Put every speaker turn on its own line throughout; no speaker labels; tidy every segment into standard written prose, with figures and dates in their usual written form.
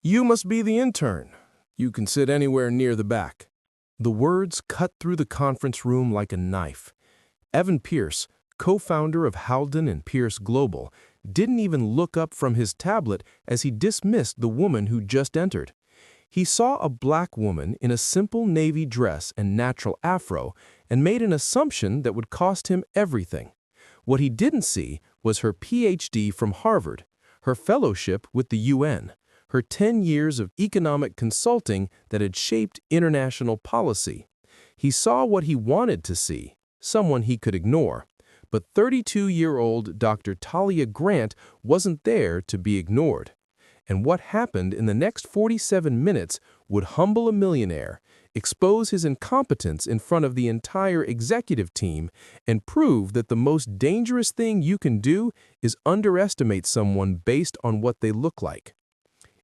You must be the intern. You can sit anywhere near the back. The words cut through the conference room like a knife. Evan Pierce, co-founder of Haldon and Pierce Global, didn't even look up from his tablet as he dismissed the woman who just entered. He saw a black woman in a simple navy dress and natural afro and made an assumption that would cost him everything. What he didn't see was her PhD from Harvard, her fellowship with the UN, her 10 years of economic consulting that had shaped international policy. He saw what he wanted to see, someone he could ignore. But 32-year-old Dr. Talia Grant wasn't there to be ignored. And what happened in the next 47 minutes would humble a millionaire, expose his incompetence in front of the entire executive team, and prove that the most dangerous thing you can do is underestimate someone based on what they look like.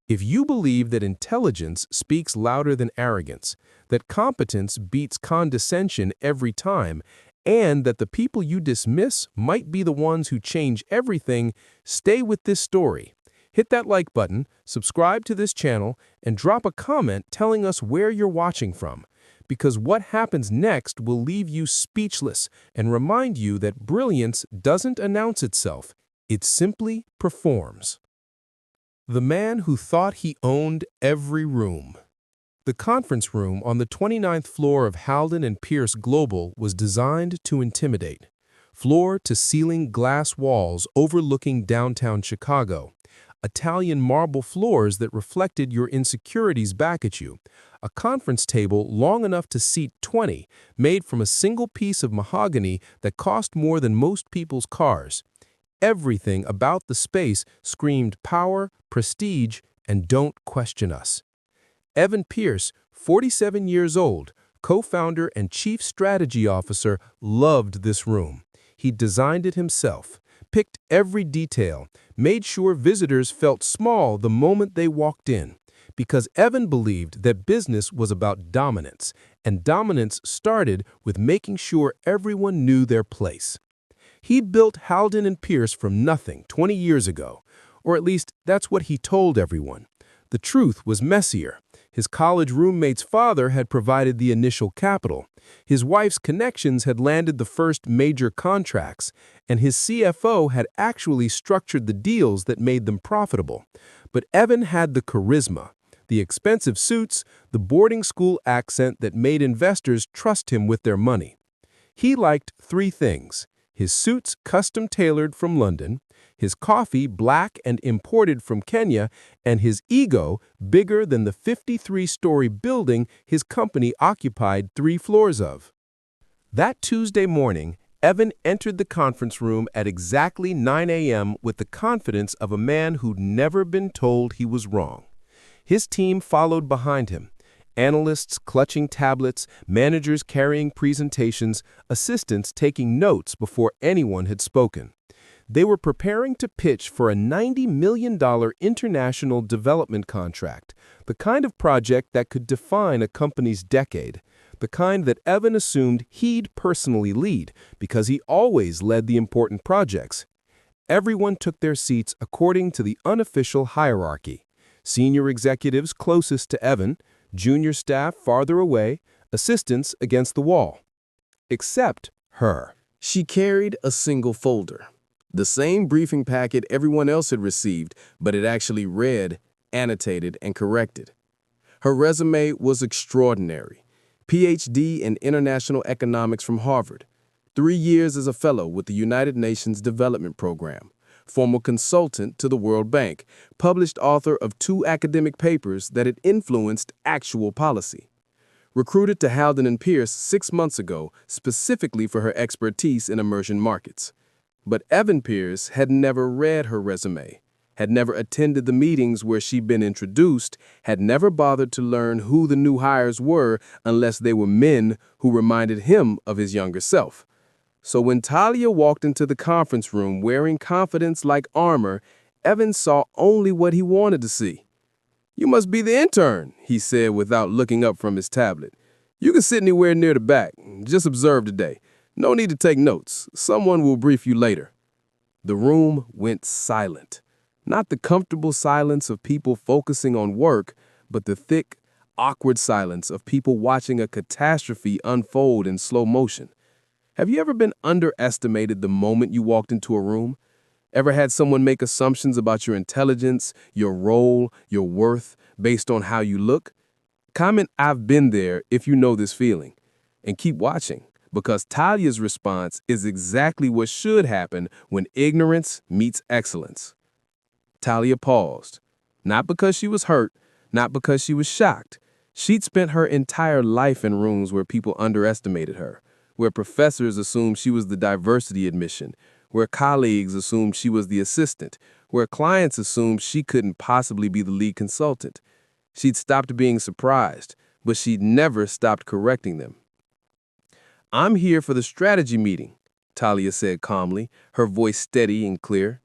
If you believe that intelligence speaks louder than arrogance, that competence beats condescension every time, and that the people you dismiss might be the ones who change everything, stay with this story. Hit that like button, subscribe to this channel, and drop a comment telling us where you're watching from. Because what happens next will leave you speechless and remind you that brilliance doesn't announce itself, it simply performs. The man who thought he owned every room. The conference room on the 29th floor of Haldon and Pierce Global was designed to intimidate. Floor-to-ceiling glass walls overlooking downtown Chicago. Italian marble floors that reflected your insecurities back at you. A conference table long enough to seat 20, made from a single piece of mahogany that cost more than most people's cars. Everything about the space screamed power, prestige, and don't question us. Evan Pierce, 47 years old, co-founder and chief strategy officer, loved this room. He designed it himself, picked every detail, made sure visitors felt small the moment they walked in. Because Evan believed that business was about dominance, and dominance started with making sure everyone knew their place. He'd built Haldon and Pierce from nothing 20 years ago, or at least that's what he told everyone. The truth was messier. His college roommate's father had provided the initial capital. His wife's connections had landed the first major contracts, and his CFO had actually structured the deals that made them profitable. But Evan had the charisma, the expensive suits, the boarding school accent that made investors trust him with their money. He liked three things: his suits custom-tailored from London, his coffee black and imported from Kenya, and his ego bigger than the 53-story building his company occupied 3 floors of. That Tuesday morning, Evan entered the conference room at exactly 9 a.m. with the confidence of a man who'd never been told he was wrong. His team followed behind him. Analysts clutching tablets, managers carrying presentations, assistants taking notes before anyone had spoken. They were preparing to pitch for a $90 million international development contract, the kind of project that could define a company's decade, the kind that Evan assumed he'd personally lead because he always led the important projects. Everyone took their seats according to the unofficial hierarchy. Senior executives closest to Evan, junior staff farther away, assistants against the wall. Except her. She carried a single folder. The same briefing packet everyone else had received, but it actually read, annotated, and corrected. Her resume was extraordinary. PhD in International Economics from Harvard. 3 years as a fellow with the United Nations Development Program. Former consultant to the World Bank, published author of 2 academic papers that had influenced actual policy. Recruited to Haldon and Pierce 6 months ago, specifically for her expertise in emerging markets. But Evan Pierce had never read her resume, had never attended the meetings where she'd been introduced, had never bothered to learn who the new hires were unless they were men who reminded him of his younger self. So when Talia walked into the conference room wearing confidence like armor, Evan saw only what he wanted to see. "You must be the intern," he said without looking up from his tablet. "You can sit anywhere near the back. Just observe today. No need to take notes. Someone will brief you later." The room went silent. Not the comfortable silence of people focusing on work, but the thick, awkward silence of people watching a catastrophe unfold in slow motion. Have you ever been underestimated the moment you walked into a room? Ever had someone make assumptions about your intelligence, your role, your worth, based on how you look? Comment "I've been there" if you know this feeling. And keep watching, because Talia's response is exactly what should happen when ignorance meets excellence. Talia paused, not because she was hurt, not because she was shocked. She'd spent her entire life in rooms where people underestimated her, where professors assumed she was the diversity admission, where colleagues assumed she was the assistant, where clients assumed she couldn't possibly be the lead consultant. She'd stopped being surprised, but she'd never stopped correcting them. "I'm here for the strategy meeting," Talia said calmly, her voice steady and clear.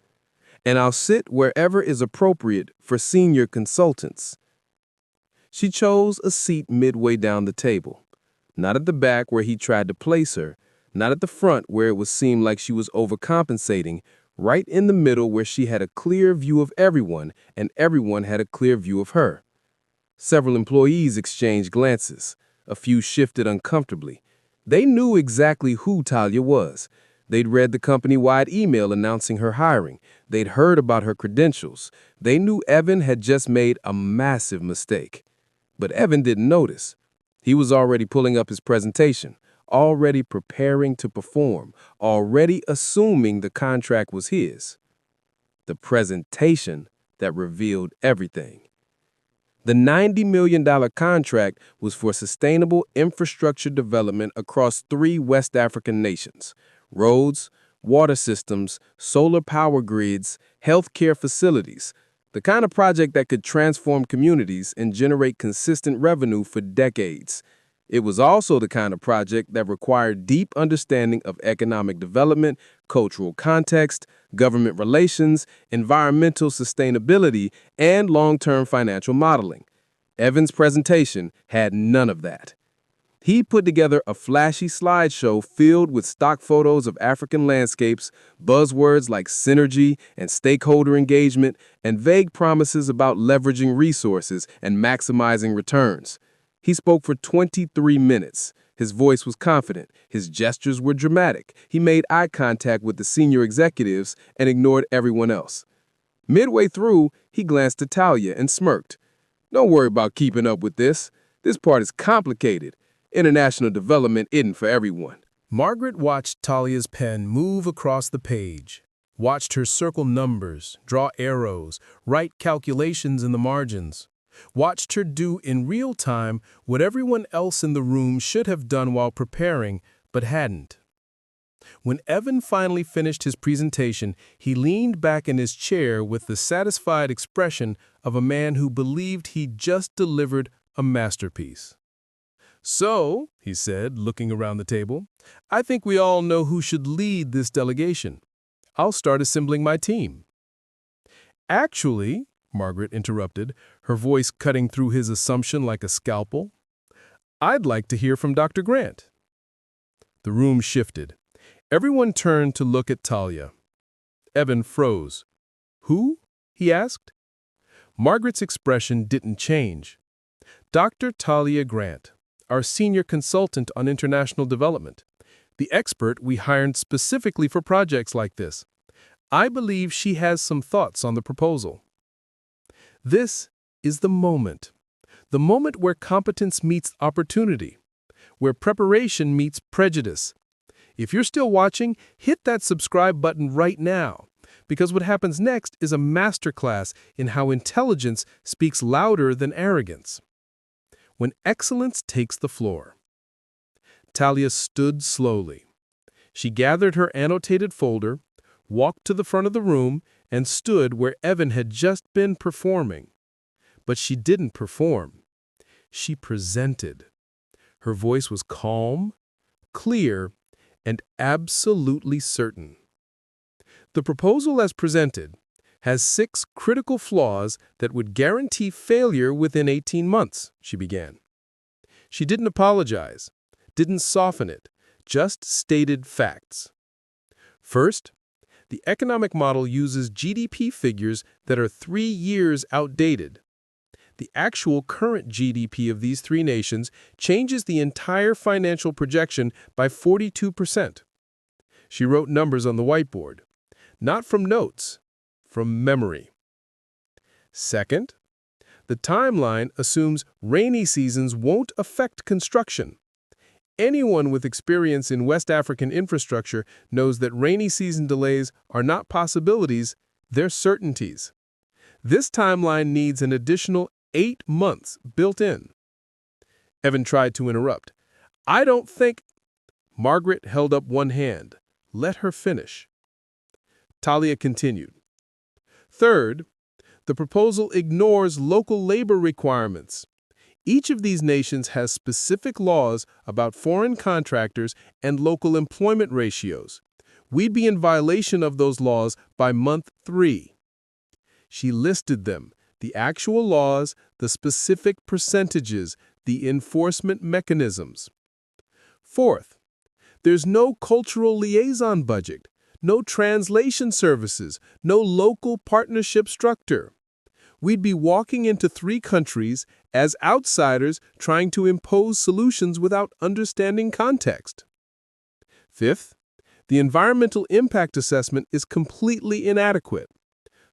"And I'll sit wherever is appropriate for senior consultants." She chose a seat midway down the table, not at the back where he tried to place her, not at the front where it would seem like she was overcompensating, right in the middle where she had a clear view of everyone and everyone had a clear view of her. Several employees exchanged glances. A few shifted uncomfortably. They knew exactly who Talia was. They'd read the company-wide email announcing her hiring. They'd heard about her credentials. They knew Evan had just made a massive mistake. But Evan didn't notice. He was already pulling up his presentation, already preparing to perform, already assuming the contract was his. The presentation that revealed everything. The $90 million contract was for sustainable infrastructure development across 3 West African nations: roads, water systems, solar power grids, healthcare facilities, the kind of project that could transform communities and generate consistent revenue for decades. It was also the kind of project that required deep understanding of economic development, cultural context, government relations, environmental sustainability, and long-term financial modeling. Evan's presentation had none of that. He put together a flashy slideshow filled with stock photos of African landscapes, buzzwords like synergy and stakeholder engagement, and vague promises about leveraging resources and maximizing returns. He spoke for 23 minutes. His voice was confident. His gestures were dramatic. He made eye contact with the senior executives and ignored everyone else. Midway through, he glanced at Talia and smirked. "Don't worry about keeping up with this. This part is complicated. International development isn't for everyone." Margaret watched Talia's pen move across the page, watched her circle numbers, draw arrows, write calculations in the margins, watched her do in real time what everyone else in the room should have done while preparing, but hadn't. When Evan finally finished his presentation, he leaned back in his chair with the satisfied expression of a man who believed he'd just delivered a masterpiece. "So," he said, looking around the table, "I think we all know who should lead this delegation. I'll start assembling my team." "Actually," Margaret interrupted, her voice cutting through his assumption like a scalpel, "I'd like to hear from Dr. Grant." The room shifted. Everyone turned to look at Talia. Evan froze. "Who?" he asked. Margaret's expression didn't change. "Dr. Talia Grant, our senior consultant on international development, the expert we hired specifically for projects like this. I believe she has some thoughts on the proposal." This is the moment where competence meets opportunity, where preparation meets prejudice. If you're still watching, hit that subscribe button right now, because what happens next is a masterclass in how intelligence speaks louder than arrogance. When excellence takes the floor. Talia stood slowly. She gathered her annotated folder, walked to the front of the room, and stood where Evan had just been performing. But she didn't perform. She presented. Her voice was calm, clear, and absolutely certain. "The proposal as presented has 6 critical flaws that would guarantee failure within 18 months, she began. She didn't apologize, didn't soften it, just stated facts. First, The economic model uses GDP figures that are 3 years outdated. The actual current GDP of these three nations changes the entire financial projection by 42%. She wrote numbers on the whiteboard, not from notes, from memory. Second, the timeline assumes rainy seasons won't affect construction. Anyone with experience in West African infrastructure knows that rainy season delays are not possibilities, they're certainties. This timeline needs an additional 8 months built in. Evan tried to interrupt. I don't think... Margaret held up one hand. Let her finish. Talia continued. Third, the proposal ignores local labor requirements. Each of these nations has specific laws about foreign contractors and local employment ratios. We'd be in violation of those laws by month 3. She listed them, the actual laws, the specific percentages, the enforcement mechanisms. Fourth, there's no cultural liaison budget, no translation services, no local partnership structure. We'd be walking into 3 countries as outsiders trying to impose solutions without understanding context. Fifth, the environmental impact assessment is completely inadequate.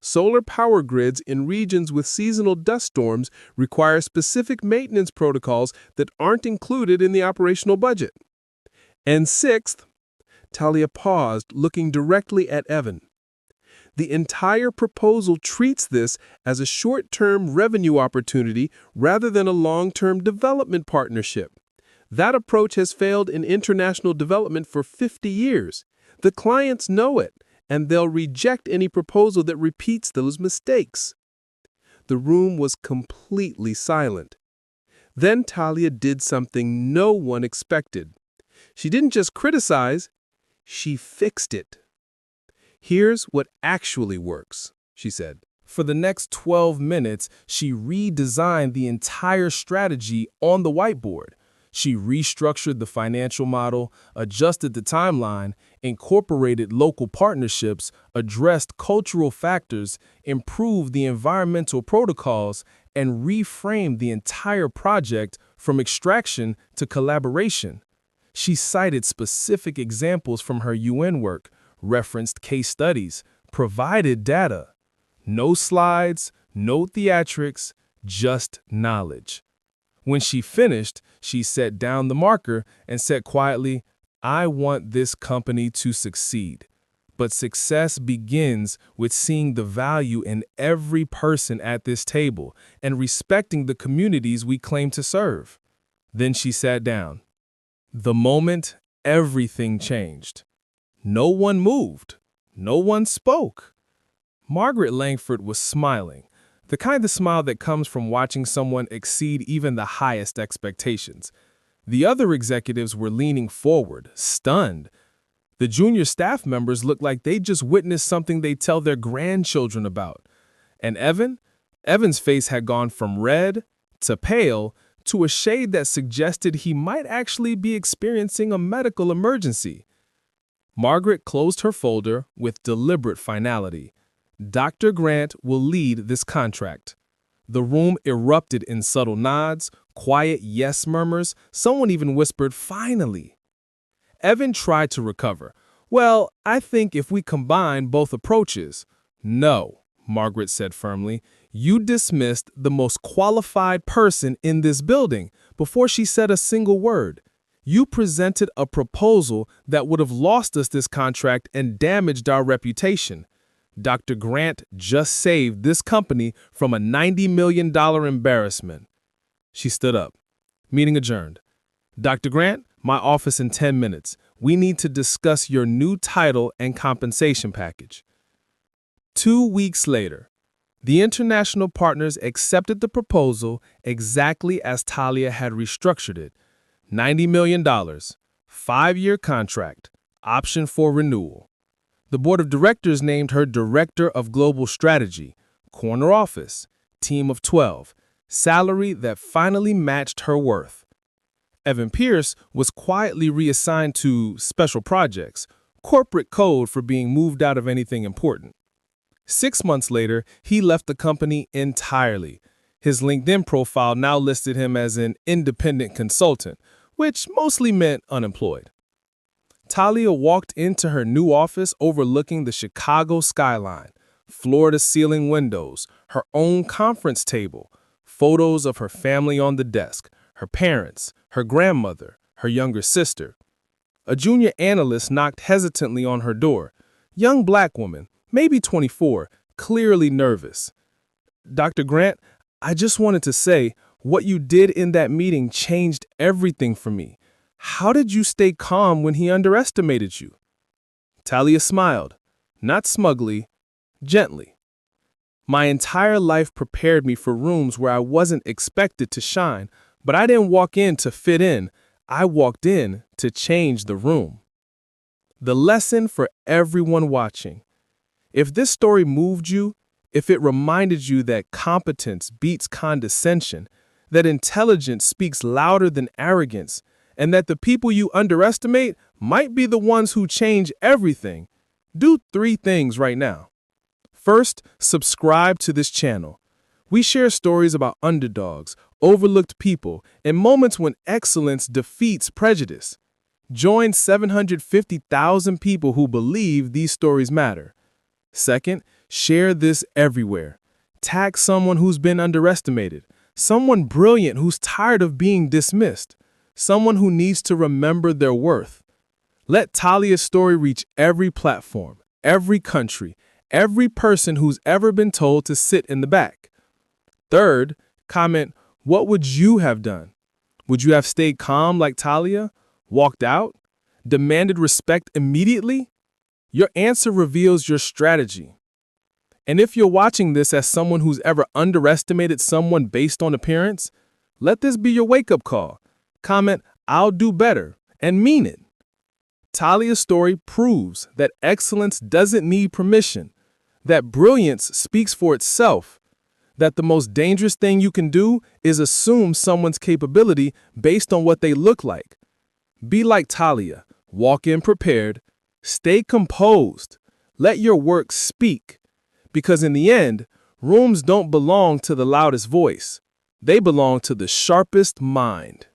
Solar power grids in regions with seasonal dust storms require specific maintenance protocols that aren't included in the operational budget. And sixth, Talia paused, looking directly at Evan. The entire proposal treats this as a short-term revenue opportunity rather than a long-term development partnership. That approach has failed in international development for 50 years. The clients know it, and they'll reject any proposal that repeats those mistakes. The room was completely silent. Then Talia did something no one expected. She didn't just criticize, she fixed it. Here's what actually works, she said. For the next 12 minutes, she redesigned the entire strategy on the whiteboard. She restructured the financial model, adjusted the timeline, incorporated local partnerships, addressed cultural factors, improved the environmental protocols, and reframed the entire project from extraction to collaboration. She cited specific examples from her UN work, referenced case studies, provided data. No slides, no theatrics, just knowledge. When she finished, she set down the marker and said quietly, I want this company to succeed. But success begins with seeing the value in every person at this table and respecting the communities we claim to serve. Then she sat down. The moment, everything changed. No one moved. No one spoke. Margaret Langford was smiling, the kind of smile that comes from watching someone exceed even the highest expectations. The other executives were leaning forward, stunned. The junior staff members looked like they just witnessed something they tell their grandchildren about. And Evan's face had gone from red to pale to a shade that suggested he might actually be experiencing a medical emergency. Margaret closed her folder with deliberate finality. Dr. Grant will lead this contract. The room erupted in subtle nods, quiet yes murmurs. Someone even whispered, finally. Evan tried to recover. Well, I think if we combine both approaches. No, Margaret said firmly. You dismissed the most qualified person in this building before she said a single word. You presented a proposal that would have lost us this contract and damaged our reputation. Dr. Grant just saved this company from a $90 million embarrassment. She stood up. Meeting adjourned. Dr. Grant, my office in 10 minutes. We need to discuss your new title and compensation package. 2 weeks later, the international partners accepted the proposal exactly as Talia had restructured it. $90 million, 5-year contract, option for renewal. The board of directors named her Director of Global Strategy, corner office, team of 12, salary that finally matched her worth. Evan Pierce was quietly reassigned to special projects, corporate code for being moved out of anything important. 6 months later, he left the company entirely. His LinkedIn profile now listed him as an independent consultant, which mostly meant unemployed. Talia walked into her new office overlooking the Chicago skyline, floor-to-ceiling windows, her own conference table, photos of her family on the desk, her parents, her grandmother, her younger sister. A junior analyst knocked hesitantly on her door. Young black woman, maybe 24, clearly nervous. "Dr. Grant, I just wanted to say, what you did in that meeting changed everything for me. How did you stay calm when he underestimated you?" Talia smiled, not smugly, gently. "My entire life prepared me for rooms where I wasn't expected to shine, but I didn't walk in to fit in. I walked in to change the room." The lesson for everyone watching: if this story moved you, if it reminded you that competence beats condescension, that intelligence speaks louder than arrogance, and that the people you underestimate might be the ones who change everything, do 3 things right now. First, subscribe to this channel. We share stories about underdogs, overlooked people, and moments when excellence defeats prejudice. Join 750,000 people who believe these stories matter. Second, share this everywhere. Tag someone who's been underestimated, someone brilliant who's tired of being dismissed, someone who needs to remember their worth. Let Talia's story reach every platform, every country, every person who's ever been told to sit in the back. Third, comment, what would you have done? Would you have stayed calm like Talia, walked out, demanded respect immediately? Your answer reveals your strategy. And if you're watching this as someone who's ever underestimated someone based on appearance, let this be your wake-up call. Comment, "I'll do better," and mean it. Talia's story proves that excellence doesn't need permission, that brilliance speaks for itself, that the most dangerous thing you can do is assume someone's capability based on what they look like. Be like Talia, walk in prepared, stay composed, let your work speak, because in the end, rooms don't belong to the loudest voice, they belong to the sharpest mind.